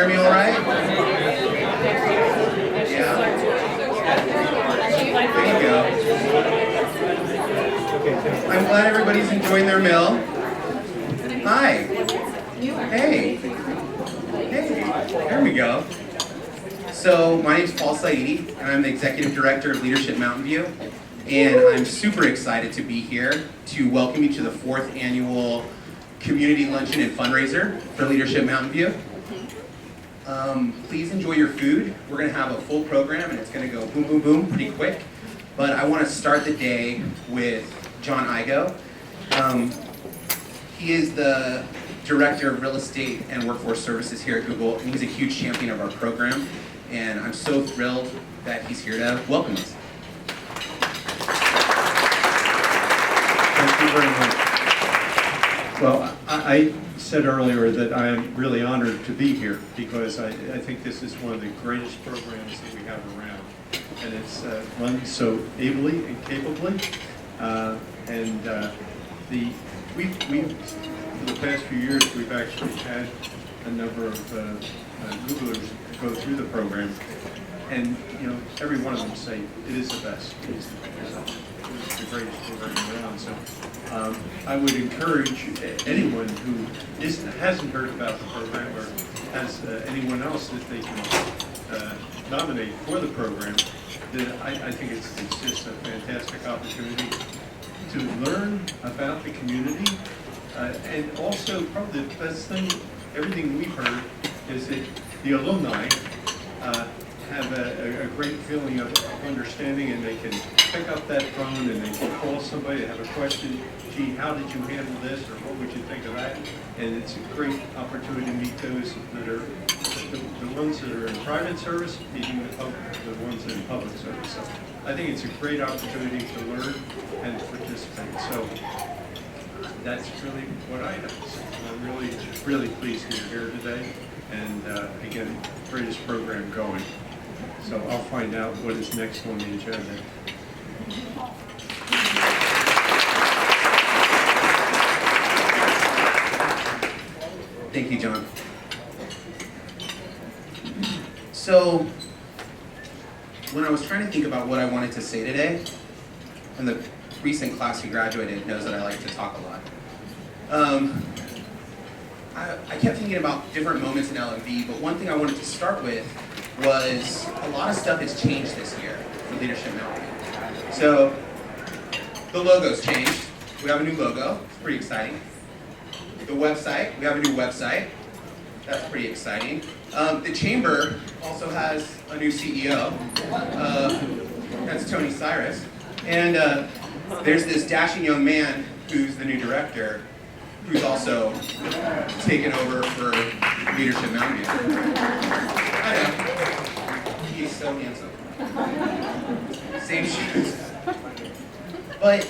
hear me all right? Yeah. There you go. I'm glad everybody's enjoying their meal. Hi. Hey. Hey. There we go. So my name is Paul Saidi, and I'm the Executive Director of Leadership Mountain View. And I'm super excited to be here to welcome you to the 4th annual Community Luncheon and Fundraiser for Leadership Mountain View. Please enjoy your food. We're going to have a full program, and it's going to go boom, boom, boom pretty quick. But I want to start the day with John Igo. He is the Director of Real Estate and Workforce Services here at Google, and he's a huge champion of our program. And I'm so thrilled that he's here to welcome us. Thank you very much. Well, I said earlier that I am really honored to be here because I think this is one of the greatest programs that we have around. And it's run so ably and capably. We for the past few years, we've actually had a number of Googlers go through the program. And, you know, every one of them say, it is the best. It is the greatest program around. So I would encourage anyone who hasn't heard about the program or has anyone else that they can nominate for the program. I think it's just a fantastic opportunity to learn about the community. And also, probably the best thing, everything we've heard, is that the alumni have a great feeling of understanding, and they can pick up that phone and they can call somebody to have a question. Gee, how did you handle this, or what would you think of that? And it's a great opportunity to meet those that are the ones that are in private service, meeting the ones that are in public service. So I think it's a great opportunity to learn and to participate. So that's really what I have to say. I'm really, really pleased that you're here today. And again, greatest program going. So I'll find out what is next on the agenda. Thank you, John. So, when I was trying to think about what I wanted to say today, and the recent class who graduated knows that I like to talk a lot. I kept thinking about different moments in LMV, but one thing I wanted to start with was a lot of stuff has changed this year for Leadership Mountain. So, the logo's changed. We have a new logo. It's pretty exciting. The website, we have a new website. That's pretty exciting. The chamber also has a new CEO. That's Tony Cyrus. And there's this dashing young man who's the new director, who's also taken over for Leadership Mountain View. I know. He's so handsome. Same shoes. But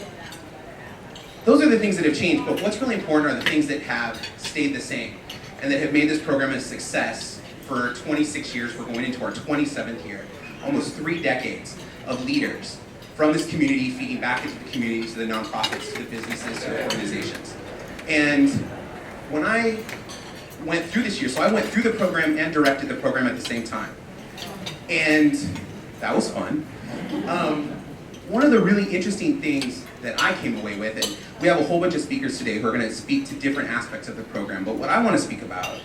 those are the things that have changed, but what's really important are the things that have stayed the same and that have made this program a success for 26 years. We're going into our 27th year, almost 3 decades of leaders from this community feeding back into the community, to the nonprofits, to the businesses, to the organizations. And when I went through this year, so I went through the program and directed the program at the same time. And that was fun. One of the really interesting things that I came away with, and we have a whole bunch of speakers today who are going to speak to different aspects of the program, but what I want to speak about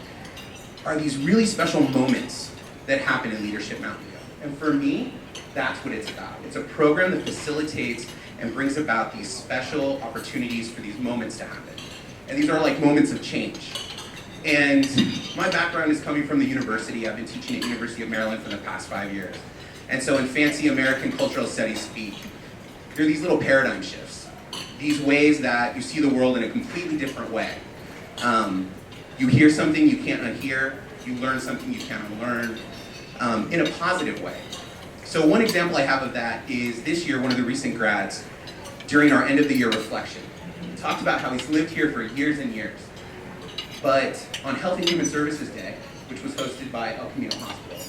are these really special moments that happen in Leadership Mountain View. And for me, that's what it's about. It's a program that facilitates and brings about these special opportunities for these moments to happen. And these are like moments of change. And my background is coming from the university. I've been teaching at University of Maryland for the past 5 years. And so in fancy American cultural studies speak, there are these little paradigm shifts. These ways that you see the world in a completely different way. You hear something you can't unhear. You learn something you can't unlearn in a positive way. So one example I have of that is this year, one of the recent grads, during our end of the year reflection, talked about how he's lived here for years and years. But on Health and Human Services Day, which was hosted by El Camino Hospital,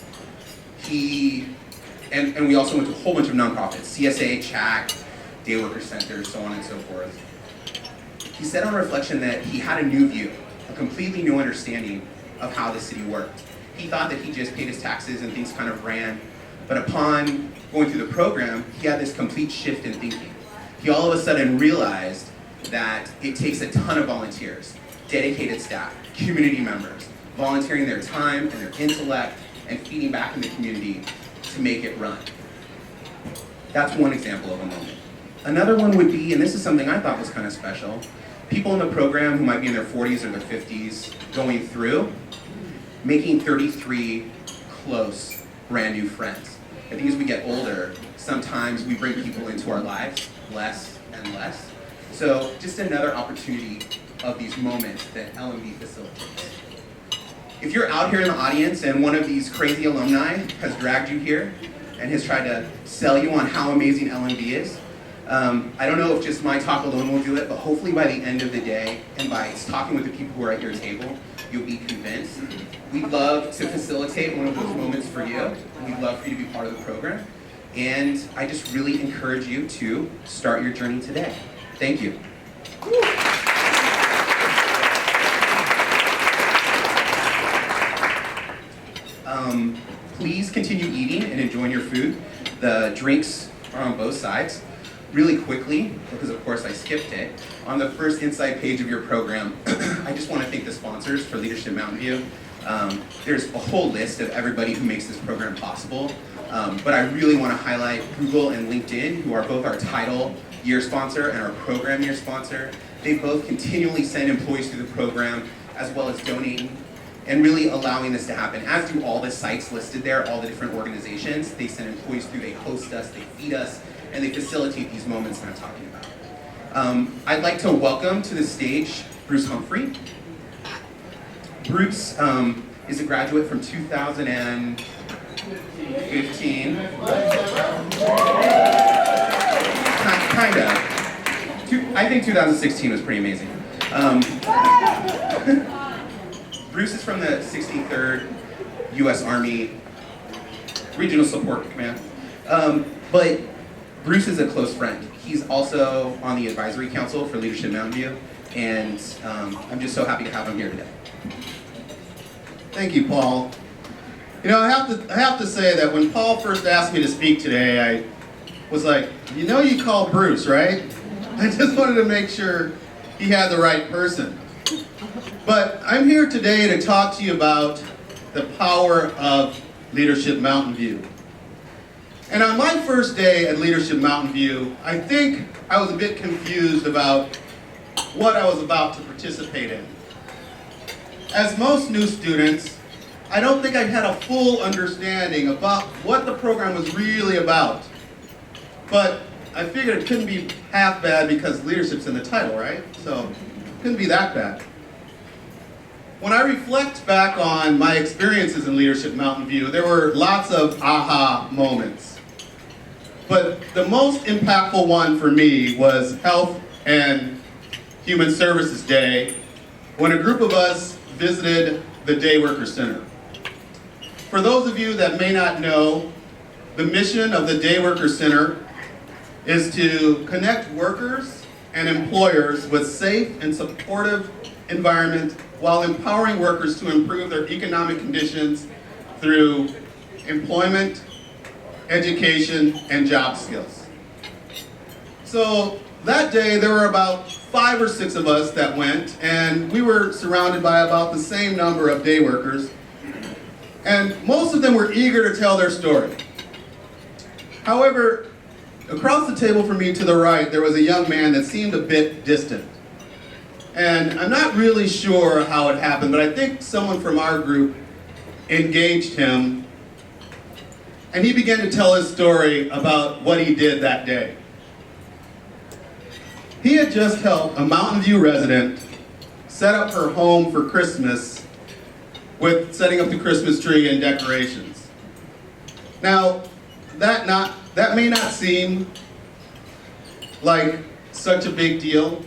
and we also went to a whole bunch of nonprofits, CSA, CHAC, Day Worker Centers, so on and so forth. He said on reflection that he had a new view, a completely new understanding of how the city worked. He thought that he just paid his taxes and things kind of ran. But upon going through the program, he had this complete shift in thinking. He all of a sudden realized that it takes a ton of volunteers, dedicated staff, community members, volunteering their time and their intellect and feeding back in the community to make it run. That's one example of a moment. Another one would be, and this is something I thought was kind of special, people in the program who might be in their 40s or their 50s going through, making 33 close, brand new friends. I think as we get older, sometimes we bring people into our lives less and less. So just another opportunity of these moments that LMV facilitates. If you're out here in the audience and one of these crazy alumni has dragged you here and has tried to sell you on how amazing LMV is, I don't know if just my talk alone will do it, but hopefully by the end of the day and by talking with the people who are at your table, you'll be convinced. We'd love to facilitate one of those moments for you. We'd love for you to be part of the program. And I just really encourage you to start your journey today. Thank you. Please continue eating and enjoying your food. The drinks are on both sides. Really quickly, because of course I skipped it, on the first inside page of your program, I just want to thank the sponsors for Leadership Mountain View. There's a whole list of everybody who makes this program possible, but I really want to highlight Google and LinkedIn, who are both our title year sponsor and our program year sponsor. They both continually send employees through the program, as well as donating and really allowing this to happen, as do all the sites listed there, all the different organizations. They send employees through, they host us, they feed us, and they facilitate these moments that I'm talking about. I'd like to welcome to the stage Bruce Humphrey. Bruce is a graduate from 2015. Kind of. I think 2016 was pretty amazing. Bruce is from the 63rd U.S. Army Regional Support Command. But Bruce is a close friend. He's also on the advisory council for Leadership Mountain View, and I'm just so happy to have him here today. Thank you, Paul. You know, I have to say that when Paul first asked me to speak today, I was like, you know you call Bruce, right? I just wanted to make sure he had the right person. But I'm here today to talk to you about the power of Leadership Mountain View. And on my first day at Leadership Mountain View, I think I was a bit confused about what I was about to participate in. As most new students, I don't think I had a full understanding about what the program was really about. But I figured it couldn't be half bad because leadership's in the title, right? So it couldn't be that bad. When I reflect back on my experiences in Leadership Mountain View, there were lots of aha moments. But the most impactful one for me was Health and Human Services Day, when a group of us visited the Day Worker Center. For those of you that may not know, the mission of the Day Worker Center is to connect workers and employers with safe and supportive environment while empowering workers to improve their economic conditions through employment, education, and job skills. So that day there were about 5 or 6 of us that went, and we were surrounded by about the same number of day workers, and most of them were eager to tell their story. However, across the table from me to the right, there was a young man that seemed a bit distant. And I'm not really sure how it happened, but I think someone from our group engaged him, and he began to tell his story about what he did that day. He had just helped a Mountain View resident set up her home for Christmas with setting up the Christmas tree and decorations. Now, that may not seem like such a big deal,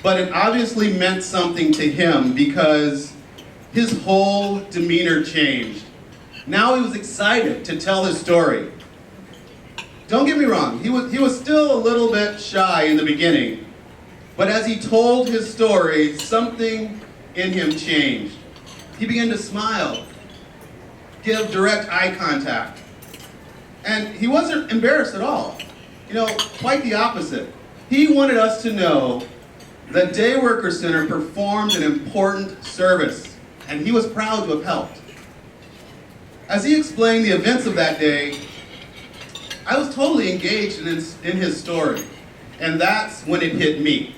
but it obviously meant something to him because his whole demeanor changed. Now he was excited to tell his story. Don't get me wrong, he was still a little bit shy in the beginning, but as he told his story, something in him changed. He began to smile, give direct eye contact. And he wasn't embarrassed at all. You know, quite the opposite. He wanted us to know that Day Worker Center performed an important service, and he was proud to have helped. As he explained the events of that day, I was totally engaged in his story, and that's when it hit me.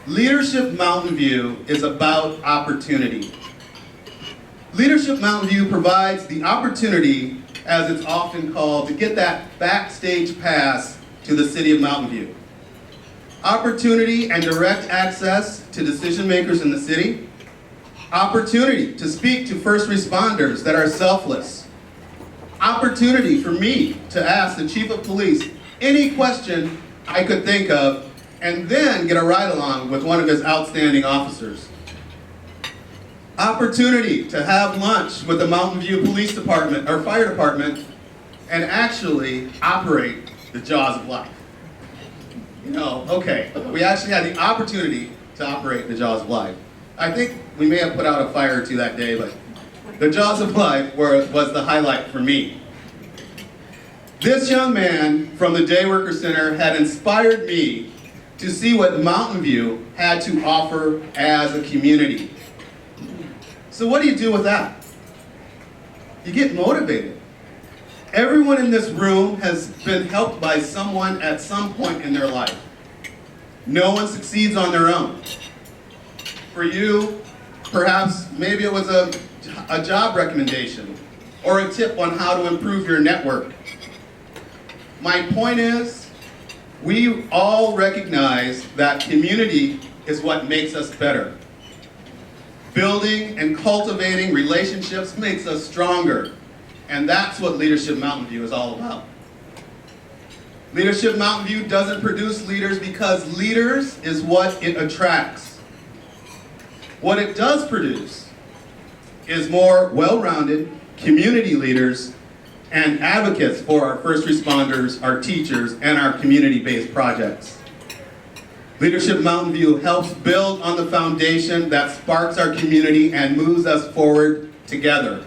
Leadership Mountain View is about opportunity. Leadership Mountain View provides the opportunity, as it's often called, to get that backstage pass to the city of Mountain View. Opportunity and direct access to decision makers in the city. Opportunity to speak to first responders that are selfless. Opportunity for me to ask the chief of police any question I could think of and then get a ride-along with one of his outstanding officers. Opportunity to have lunch with the Mountain View Police Department or Fire Department and actually operate the jaws of life. You know, okay, we actually had the opportunity to operate the jaws of life. I think we may have put out a fire or two that day, but the jaws of life was the highlight for me. This young man from the Day Worker Center had inspired me to see what Mountain View had to offer as a community. So what do you do with that? You get motivated. Everyone in this room has been helped by someone at some point in their life. No one succeeds on their own. For you, perhaps maybe it was a job recommendation or a tip on how to improve your network. My point is, we all recognize that community is what makes us better. Building and cultivating relationships makes us stronger. And that's what Leadership Mountain View is all about. Leadership Mountain View doesn't produce leaders because leaders is what it attracts. What it does produce is more well-rounded community leaders and advocates for our first responders, our teachers, and our community-based projects. Leadership Mountain View helps build on the foundation that sparks our community and moves us forward together.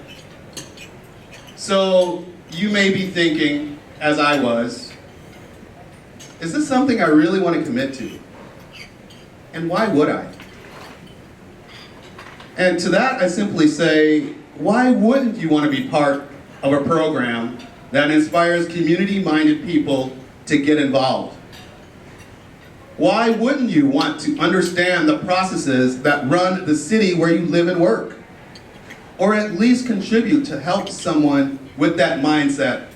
So you may be thinking, as I was, is this something I really want to commit to? And why would I? And to that I simply say, why wouldn't you want to be part of a program that inspires community-minded people to get involved? Why wouldn't you want to understand the processes that run the city where you live and work? Or at least contribute to help someone with that mindset,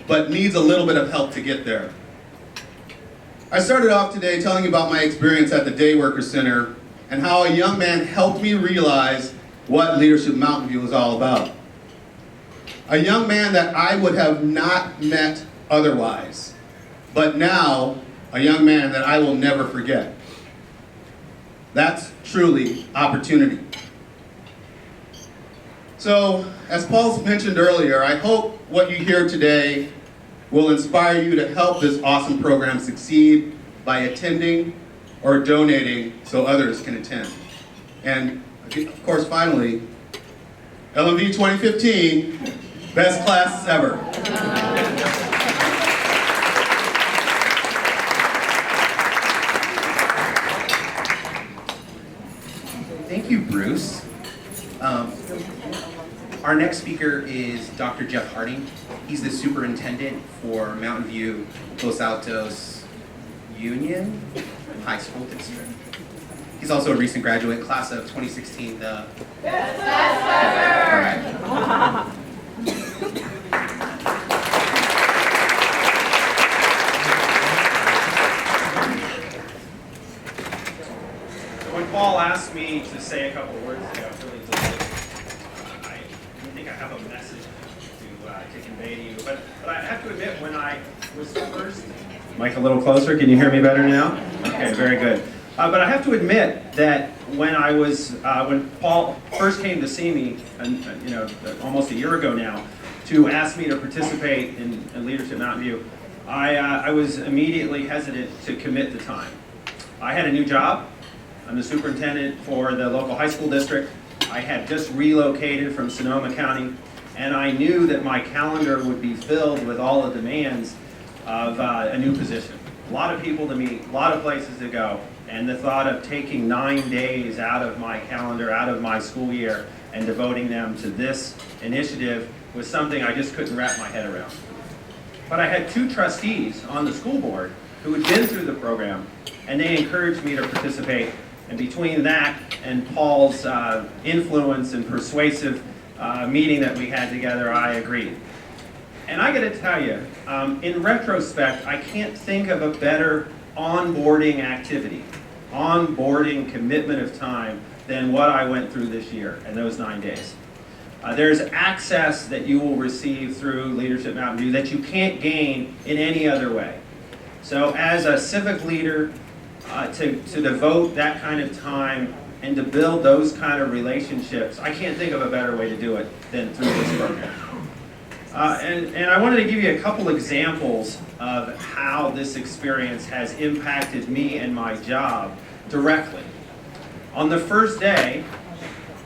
but needs a little bit of help to get there. I started off today telling you about my experience at the Day Worker Center and how a young man helped me realize what Leadership Mountain View is all about. A young man that I would have not met otherwise, but now a young man that I will never forget. That's truly opportunity. So, as Paul mentioned earlier, I hope what you hear today will inspire you to help this awesome program succeed by attending or donating so others can attend. And of course, finally, LMV 2015, best class ever. Thank you, Bruce. Our next speaker is Dr. Jeff Harding. He's the superintendent for Mountain View Los Altos Union High School District. He's also a recent graduate, class of 2016. The best ever! All right. When Paul asked me to say a couple of words today, I was really delighted. I think I have a message to convey to you. But I have to admit, when I was first... Mic a little closer. Can you hear me better now? Okay, very good. But I have to admit that when I was, when Paul first came to see me, almost a year ago now, to ask me to participate in Leadership Mountain View, I was immediately hesitant to commit the time. I had a new job. I'm the superintendent for the local high school district. I had just relocated from Sonoma County, and I knew that my calendar would be filled with all the demands of a new position. A lot of people to meet, a lot of places to go, and the thought of taking 9 days out of my calendar, out of my school year, and devoting them to this initiative was something I just couldn't wrap my head around. But I had 2 trustees on the school board who had been through the program, and they encouraged me to participate. And between that and Paul's influence and persuasive meeting that we had together, I agreed. And I got to tell you, in retrospect, I can't think of a better onboarding activity, onboarding commitment of time than what I went through this year and those 9 days. There's access that you will receive through Leadership Mountain View that you can't gain in any other way. So as a civic leader, to devote that kind of time and to build those kind of relationships, I can't think of a better way to do it than through this program. And I wanted to give you a couple examples of how this experience has impacted me and my job directly. On the first day,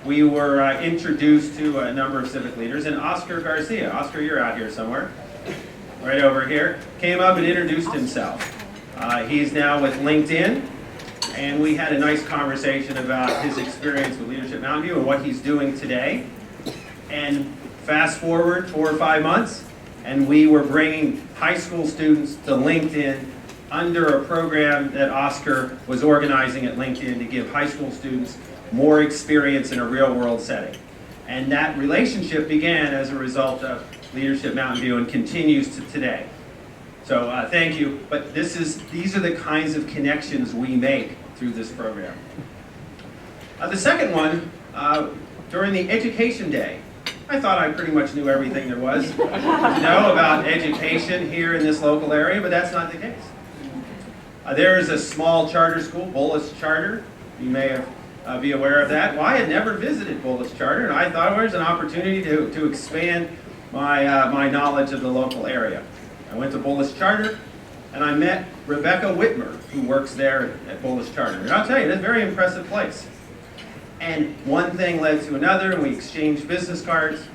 we were introduced to a number of civic leaders, and Oscar Garcia, Oscar, you're out here somewhere, right over here, came up and introduced himself. He's now with LinkedIn, and we had a nice conversation about his experience with Leadership Mountain View and what he's doing today. And fast forward 4 or 5 months, and we were bringing high school students to LinkedIn under a program that Oscar was organizing at LinkedIn to give high school students more experience in a real-world setting. And that relationship began as a result of Leadership Mountain View and continues to today. So thank you, but these are the kinds of connections we make through this program. The second one, during the Education Day, I thought I pretty much knew everything there was to know about education here in this local area, but that's not the case. There is a small charter school, Bullis Charter. You may be aware of that. Well, I had never visited Bullis Charter, and I thought it was an opportunity to expand my knowledge of the local area. I went to Bullis Charter, and I met Rebecca Whitmer, who works there at Bullis Charter. And I'll tell you, it's a very impressive place. And one thing led to another, and we exchanged business cards.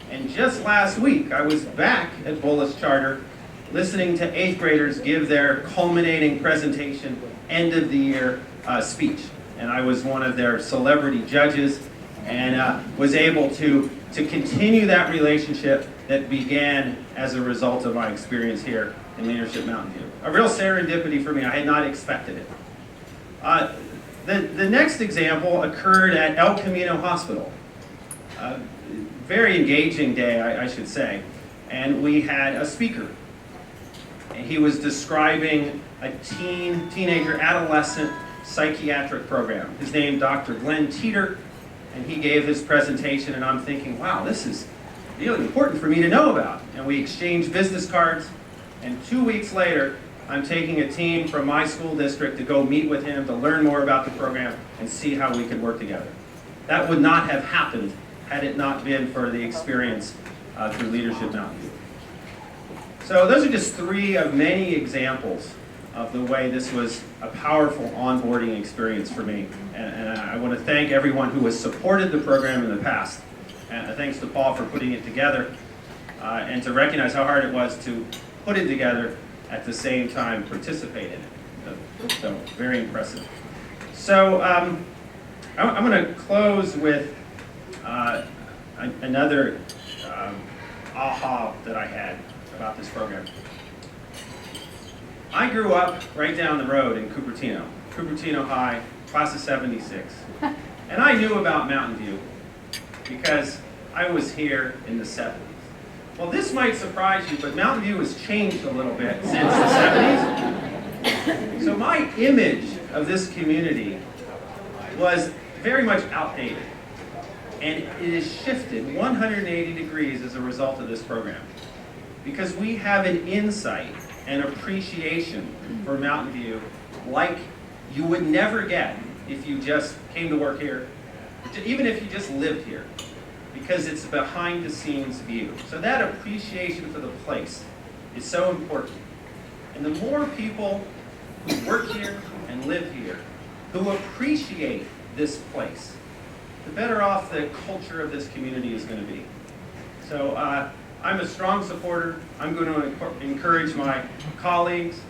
And just last week, I was back at Bullis Charter listening to 8th graders give their culminating presentation, end of the year speech. And I was one of their celebrity judges, and was able to continue that relationship that began as a result of my experience here in Leadership Mountain View. A real serendipity for me. I had not expected it. The next example occurred at El Camino Hospital. Very engaging day, I should say. And we had a speaker. And he was describing a teenager, adolescent psychiatric program. His name, Dr. Glenn Teeter, and he gave his presentation, and I'm thinking, wow, this is really important for me to know about. And we exchanged business cards, and 2 weeks later, I'm taking a team from my school district to go meet with him to learn more about the program and see how we could work together. That would not have happened had it not been for the experience through Leadership Mountain View. So those are just 3 of many examples of the way this was a powerful onboarding experience for me. And I want to thank everyone who has supported the program in the past. And thanks to Paul for putting it together, and to recognize how hard it was to put it together at the same time participate in it. So very impressive. So I'm going to close with another aha that I had about this program. I grew up right down the road in Cupertino High, class of '76. And I knew about Mountain View because I was here in the '70s. Well, this might surprise you, but Mountain View has changed a little bit since the '70s. So my image of this community was very much outdated. And it has shifted 180 degrees as a result of this program. Because we have an insight and appreciation for Mountain View like you would never get if you just came to work here, even if you just lived here, because it's a behind-the-scenes view. So that appreciation for the place is so important. And the more people who work here and live here, who appreciate this place, the better off the culture of this community is going to be. So I'm a strong supporter. I'm going to encourage my colleagues,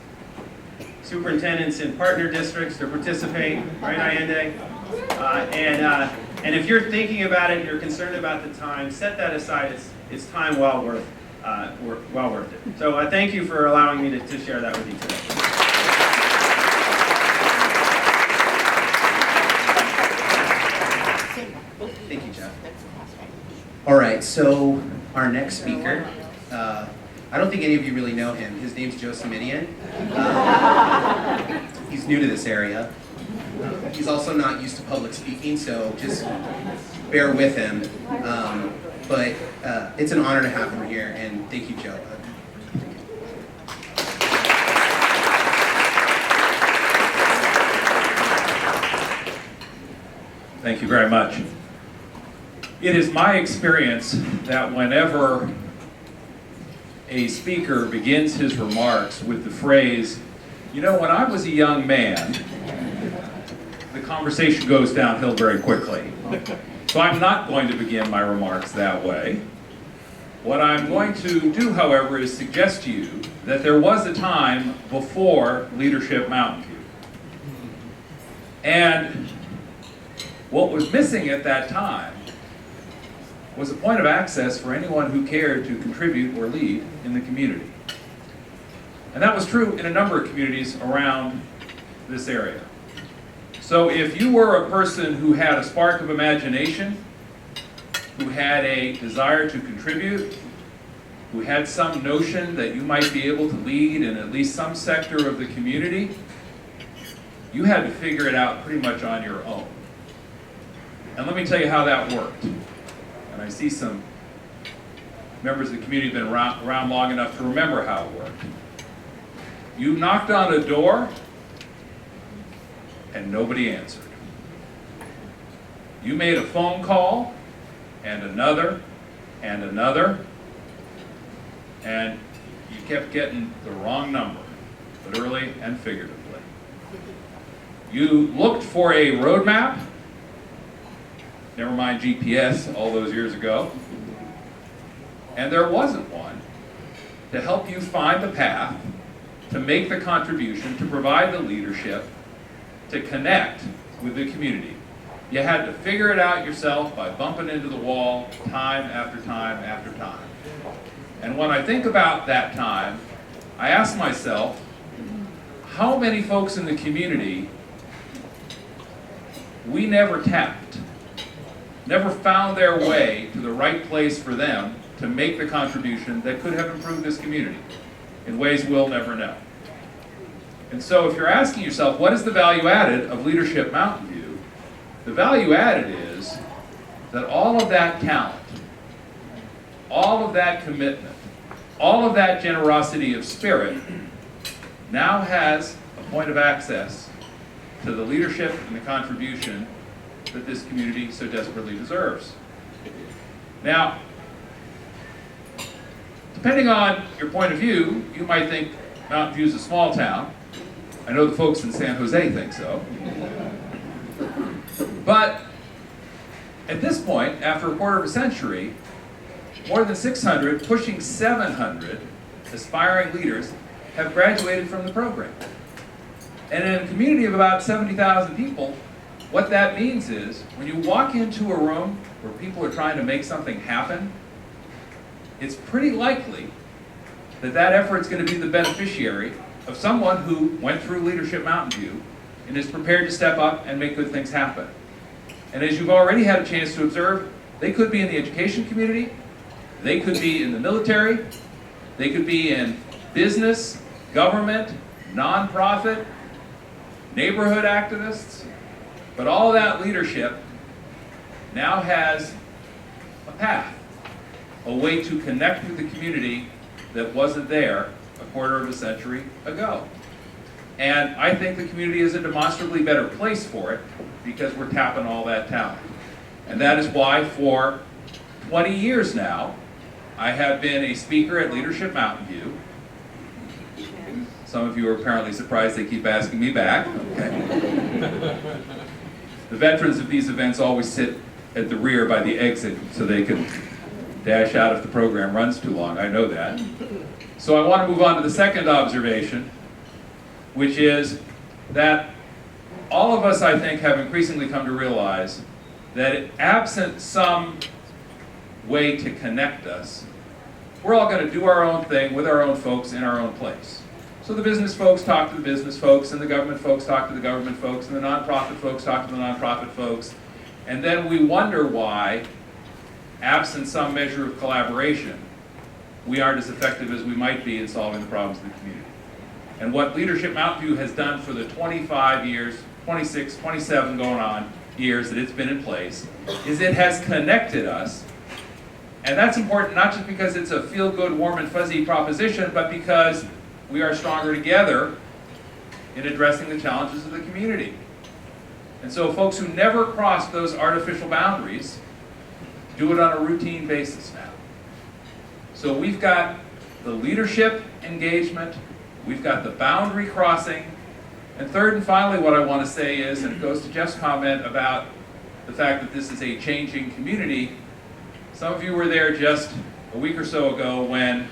superintendents in partner districts to participate, right, Allende? And if you're thinking about it, you're concerned about the time, set that aside. It's time well worth it. So thank you for allowing me to share that with you today. Thank you, Jeff. All right, so our next speaker, I don't think any of you really know him. His name's Joe Siminian. He's new to this area. He's also not used to public speaking, so just bear with him. But it's an honor to have him here, and thank you, Joe. Thank you very much. It is my experience that whenever a speaker begins his remarks with the phrase, you know, when I was a young man, the conversation goes downhill very quickly. So I'm not going to begin my remarks that way. What I'm going to do, however, is suggest to you that there was a time before Leadership Mountain View. And what was missing at that time was a point of access for anyone who cared to contribute or lead in the community. And that was true in a number of communities around this area. So if you were a person who had a spark of imagination, who had a desire to contribute, who had some notion that you might be able to lead in at least some sector of the community, you had to figure it out pretty much on your own. And let me tell you how that worked. And I see some members of the community have been around long enough to remember how it worked. You knocked on a door and nobody answered. You made a phone call and another and another, and you kept getting the wrong number, literally and figuratively. You looked for a roadmap, never mind GPS all those years ago, and there wasn't one to help you find the path, to make the contribution, to provide the leadership, to connect with the community. You had to figure it out yourself by bumping into the wall time after time after time. And when I think about that time, I ask myself, how many folks in the community we never tapped, never found their way to the right place for them to make the contribution that could have improved this community in ways we'll never know. And so if you're asking yourself, what is the value added of Leadership Mountain View? The value added is that all of that talent, all of that commitment, all of that generosity of spirit now has a point of access to the leadership and the contribution that this community so desperately deserves. Now, depending on your point of view, you might think Mountain View is a small town. I know the folks in San Jose think so. But at this point, after a quarter of a century, more than 600, pushing 700 aspiring leaders have graduated from the program. And in a community of about 70,000 people, what that means is when you walk into a room where people are trying to make something happen, it's pretty likely that that effort's going to be the beneficiary of someone who went through Leadership Mountain View and is prepared to step up and make good things happen. And as you've already had a chance to observe, they could be in the education community, they could be in the military, they could be in business, government, nonprofit, neighborhood activists, but all of that leadership now has a path, a way to connect with the community that wasn't there a quarter of a century ago. And I think the community is a demonstrably better place for it because we're tapping all that talent. And that is why for 20 years now, I have been a speaker at Leadership Mountain View. Some of you are apparently surprised they keep asking me back. Okay. The veterans of these events always sit at the rear by the exit so they can dash out if the program runs too long, I know that. So I want to move on to the second observation, which is that all of us, I think, have increasingly come to realize that absent some way to connect us, we're all going to do our own thing with our own folks in our own place. So the business folks talk to the business folks, and the government folks talk to the government folks, and the nonprofit folks talk to the nonprofit folks, and then we wonder why, absent some measure of collaboration, we aren't as effective as we might be in solving the problems of the community. And what Leadership Mountain View has done for the 25 years, 26, 27 going on years that it's been in place, is it has connected us. And that's important not just because it's a feel-good, warm and fuzzy proposition, but because we are stronger together in addressing the challenges of the community. And so folks who never crossed those artificial boundaries do it on a routine basis now. So we've got the leadership engagement, we've got the boundary crossing, and third and finally what I want to say is, and it goes to Jeff's comment about the fact that this is a changing community, some of you were there just a week or so ago when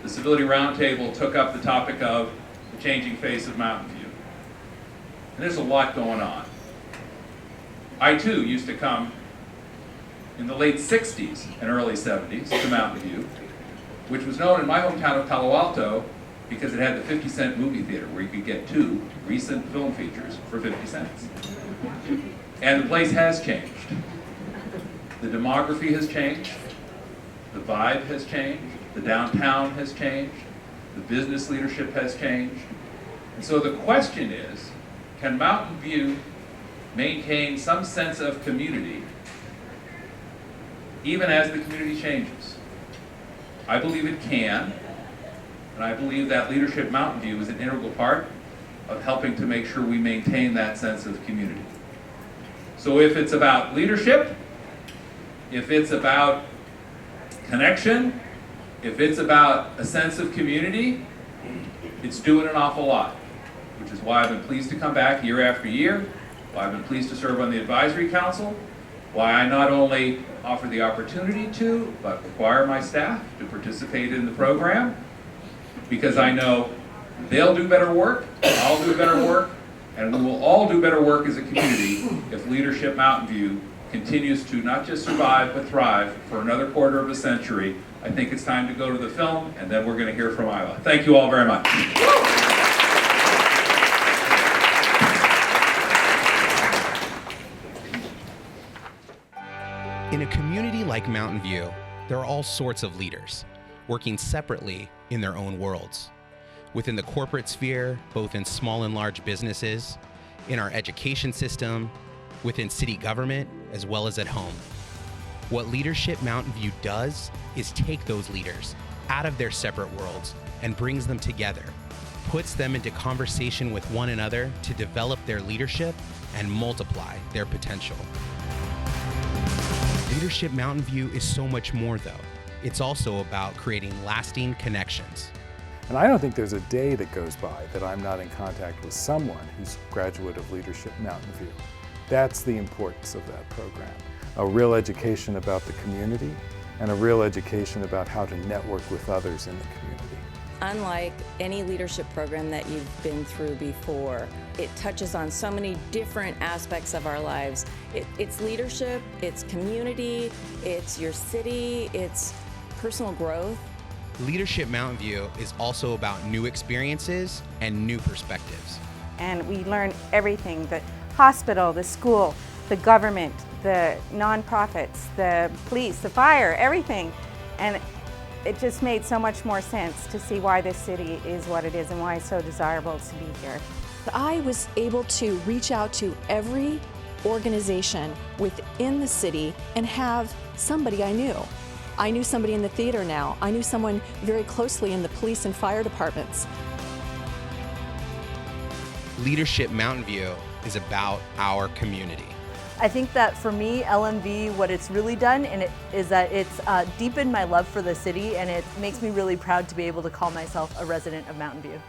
the Civility Roundtable took up the topic of the changing face of Mountain View. And there's a lot going on. I too used to come in the late 60s and early 70s to Mountain View, which was known in my hometown of Palo Alto because it had the 50-cent movie theater where you could get 2 recent film features for 50 cents. And the place has changed. The demography has changed, the vibe has changed, the downtown has changed, the business leadership has changed. And so the question is, can Mountain View maintain some sense of community even as the community changes? I believe it can, and I believe that Leadership Mountain View is an integral part of helping to make sure we maintain that sense of community. So if it's about leadership, if it's about connection, if it's about a sense of community, it's doing an awful lot, which is why I've been pleased to come back year after year, why I've been pleased to serve on the advisory council, why I not only offer the opportunity to, but require my staff to participate in the program, because I know they'll do better work, I'll do better work, and we will all do better work as a community if Leadership Mountain View continues to not just survive, but thrive for another quarter of a century. I think it's time to go to the film, and then we're going to hear from Isla. Thank you all very much. In a community like Mountain View, there are all sorts of leaders, working separately in their own worlds. Within the corporate sphere, both in small and large businesses, in our education system, within city government, as well as at home. What Leadership Mountain View does is take those leaders out of their separate worlds and brings them together, puts them into conversation with one another to develop their leadership and multiply their potential. Leadership Mountain View is so much more, though. It's also about creating lasting connections. And I don't think there's a day that goes by that I'm not in contact with someone who's a graduate of Leadership Mountain View. That's the importance of that program. A real education about the community and a real education about how to network with others in the community. Unlike any leadership program that you've been through before, it touches on so many different aspects of our lives. It's leadership, it's community, it's your city, it's personal growth. Leadership Mountain View is also about new experiences and new perspectives. And we learn everything, the hospital, the school, the government, the nonprofits, the police, the fire, everything. And it just made so much more sense to see why this city is what it is and why it's so desirable to be here. I was able to reach out to every organization within the city and have somebody I knew. I knew somebody in the theater now. I knew someone very closely in the police and fire departments. Leadership Mountain View is about our community. I think that for me, LMV, what it's really done is that it's deepened my love for the city, and it makes me really proud to be able to call myself a resident of Mountain View.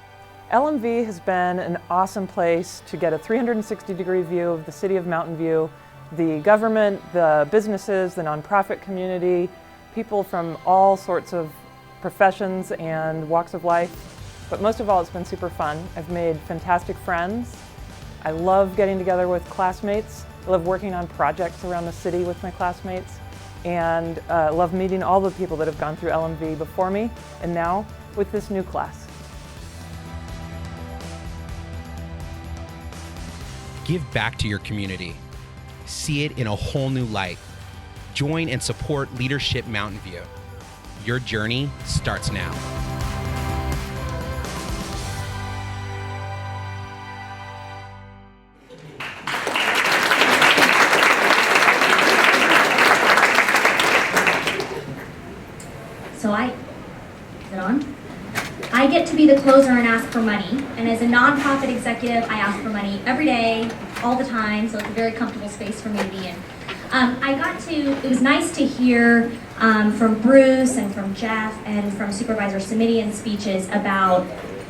LMV has been an awesome place to get a 360-degree view of the city of Mountain View, the government, the businesses, the nonprofit community, people from all sorts of professions and walks of life, but most of all, it's been super fun. I've made fantastic friends. I love getting together with classmates. I love working on projects around the city with my classmates, and love meeting all the people that have gone through LMV before me, and now with this new class. Give back to your community. See it in a whole new light. Join and support Leadership Mountain View. Your journey starts now. So is it on? I get to be the closer and ask for money. And as a nonprofit executive, I ask for money every day, all the time, so it's a very comfortable space for me to be in. It was nice to hear from Bruce and from Jeff and from Supervisor Simidian's speeches about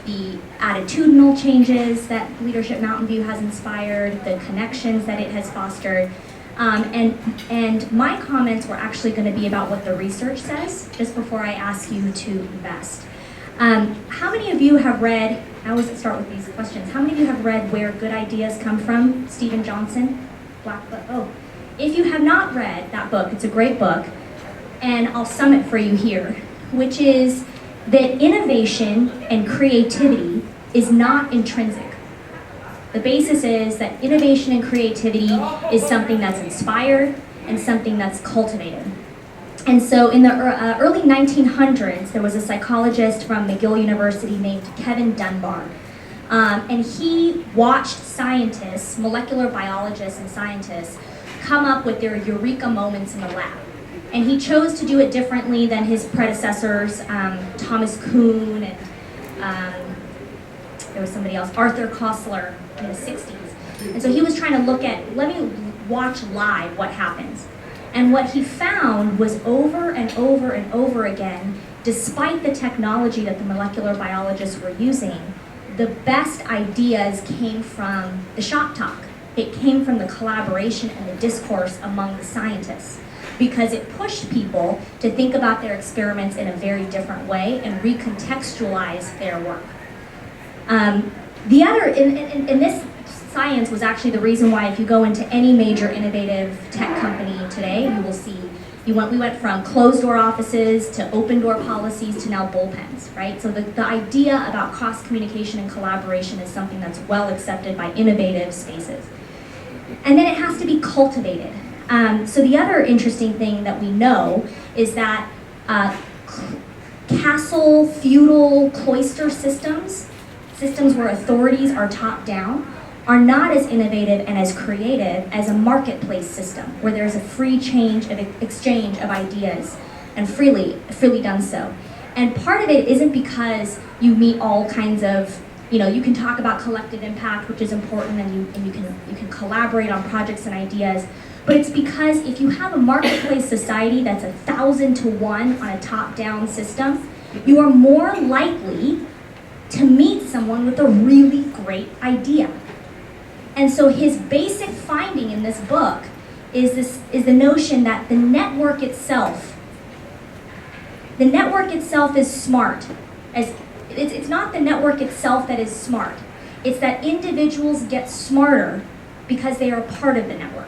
the attitudinal changes that Leadership Mountain View has inspired, the connections that it has fostered. And my comments were actually going to be about what the research says, just before I ask you to invest. How many of you have read, I always start with these questions, how many of you have read Where Good Ideas Come From, Stephen Johnson? Black Book. Oh, if you have not read that book, it's a great book, and I'll sum it for you here, which is that innovation and creativity is not intrinsic. The basis is that innovation and creativity is something that's inspired and something that's cultivated. And so in the early 1900s, there was a psychologist from McGill University named Kevin Dunbar. And he watched scientists, molecular biologists and scientists, come up with their eureka moments in the lab. And he chose to do it differently than his predecessors, Thomas Kuhn, and there was somebody else, Arthur Koestler in the 60s. And so he was trying to look at, let me watch live what happens. And what he found was over and over and over again, despite the technology that the molecular biologists were using, the best ideas came from the shop talk. It came from the collaboration and the discourse among the scientists, because it pushed people to think about their experiments in a very different way and recontextualize their work. The other, in this science was actually the reason why if you go into any major innovative tech company today, you will see, we went from closed door offices to open door policies to now bullpens, right? So the idea about cross communication and collaboration is something that's well accepted by innovative spaces. And then it has to be cultivated. So the other interesting thing that we know is that castle, feudal, cloister systems where authorities are top down, are not as innovative and as creative as a marketplace system where there's a free exchange of ideas and freely done so. And part of it isn't because you meet all kinds of, you can talk about collective impact, which is important, and you can collaborate on projects and ideas, but it's because if you have a marketplace society that's 1,000 to 1 on a top-down system, you are more likely to meet someone with a really great idea. And so his basic finding in this book is the notion that the network itself is smart. It's not the network itself that is smart. It's that individuals get smarter because they are part of the network.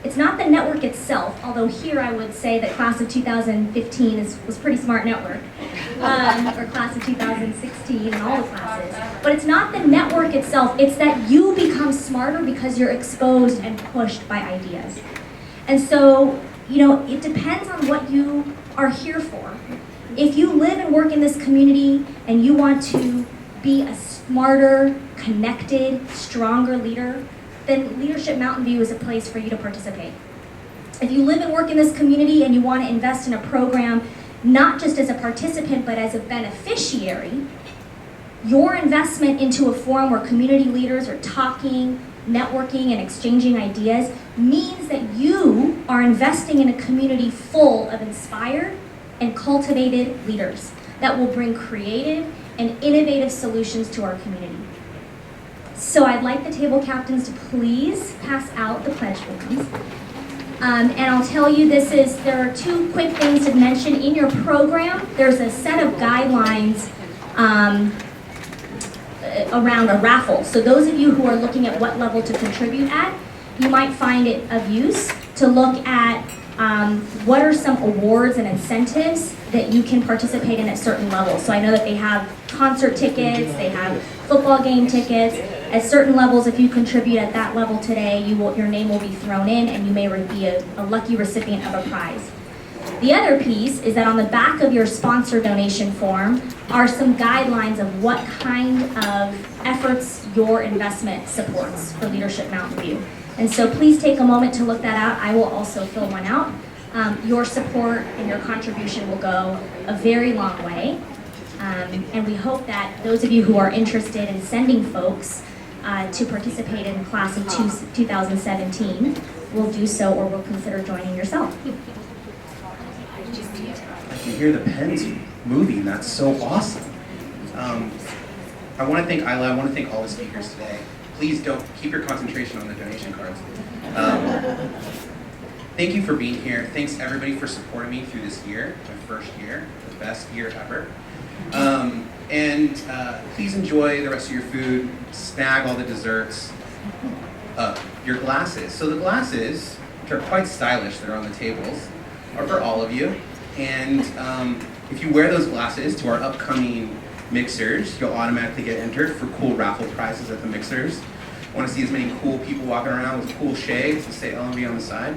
It's not the network itself, although here I would say that class of 2015 was pretty smart network, or class of 2016 and all the classes. But it's not the network itself, it's that you become smarter because you're exposed and pushed by ideas. And so, it depends on what you are here for. If you live and work in this community and you want to be a smarter, connected, stronger leader, then Leadership Mountain View is a place for you to participate. If you live and work in this community and you want to invest in a program, not just as a participant, but as a beneficiary, your investment into a forum where community leaders are talking, networking, and exchanging ideas means that you are investing in a community full of inspired and cultivated leaders that will bring creative and innovative solutions to our community. So I'd like the table captains to please pass out the pledge forms. And I'll tell you, there are two quick things to mention. In your program, there's a set of guidelines around a raffle. So those of you who are looking at what level to contribute at, you might find it of use to look at what are some awards and incentives that you can participate in at certain levels. So I know that they have concert tickets, they have football game tickets. At certain levels, if you contribute at that level today, your name will be thrown in and you may be a lucky recipient of a prize. The other piece is that on the back of your sponsor donation form are some guidelines of what kind of efforts your investment supports for Leadership Mountain View. And so please take a moment to look that out. I will also fill one out. Your support and your contribution will go a very long way. And we hope that those of you who are interested in sending folks to participate in class of 2017 will do so or will consider joining yourself. I can hear the pens moving. That's so awesome. I want to thank Isla. I want to thank all the speakers today. Please don't keep your concentration on the donation cards. Thank you for being here. Thanks everybody for supporting me through this year, my first year, the best year ever. Please enjoy the rest of your food, snag all the desserts, your glasses. So the glasses, which are quite stylish, that are on the tables, are for all of you. And if you wear those glasses to our upcoming mixers, you'll automatically get entered for cool raffle prizes at the mixers. I want to see as many cool people walking around with cool shades to say LMV on the side.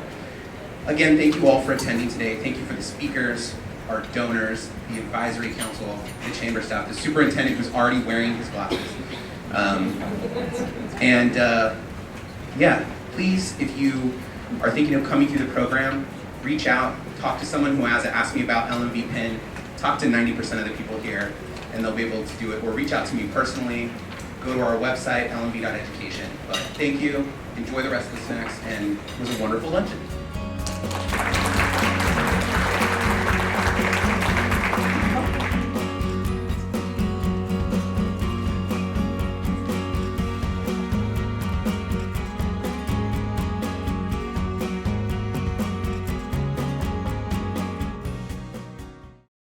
Again, thank you all for attending today. Thank you for the speakers, our donors, the advisory council, the chamber staff, the superintendent who's already wearing his glasses. Yeah, please, if you are thinking of coming through the program, reach out, talk to someone who has it, ask me about LMV PIN, talk to 90% of the people here, and they'll be able to do it, or reach out to me personally, go to our website, lmv.education. But thank you, enjoy the rest of the snacks, and it was a wonderful luncheon.